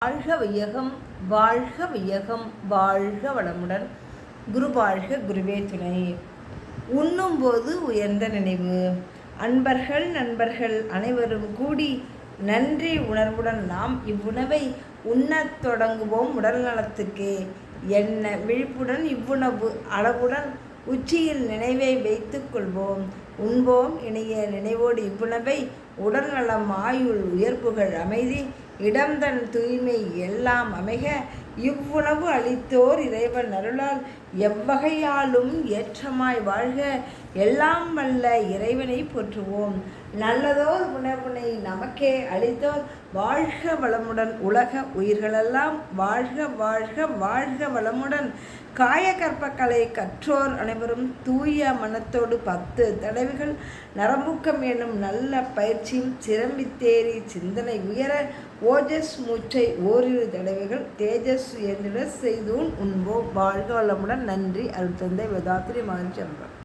வாழ்க வையகம், வாழ்க வையகம், வாழ்க வளமுடன். குரு வாழ்க, குருவே துணை. உண்ணும்போது உயர்ந்த நினைவு. நண்பர்கள் அனைவரும் கூடி நன்றி உணர்வுடன் நாம் இவ்வுணவை உண்ணத் தொடங்குவோம். உடல் நலத்துக்கே என்ன விழிப்புடன் இவ்வுணவு அளவுடன் உச்சியில் நினைவை வைத்துக் கொள்வோம். உண்போம் இணைய நினைவோடு இவ்வுணவை. உடல் நலம், ஆயுள், உயர்ப்புகள், அமைதி, இடம்தன் தூய்மை எல்லாம் அமைக இவ்வுணவு அளித்தோர் இறைவன் அருளால் எவ்வகையாலும் ஏற்றமாய் வாழ்க. எல்லாம் வல்ல இறைவனை போற்றுவோம். நல்லதோர் உணவினை நமக்கே அளித்தோர் வாழ்க வளமுடன். உலக உயிர்களெல்லாம் வாழ்க வாழ்க வாழ்க வளமுடன். காயகற்பக்கலை கற்றோர் அனைவரும் தூய மனத்தோடு 10 தடவைகள் நரம்பூக்கம் எனும் நல்ல பயிற்சியும் சிரம்பித்தேறி சிந்தனை உயர ஓஜஸ் மூச்சை ஓரிரு தடவைகள் தேஜஸ் உயர்ந்திட செய்தூன் உண்போம். வாழ்க வளமுடன். நன்றி. அருட்தந்தை வேதாத்ரி மகன் செல்வன்.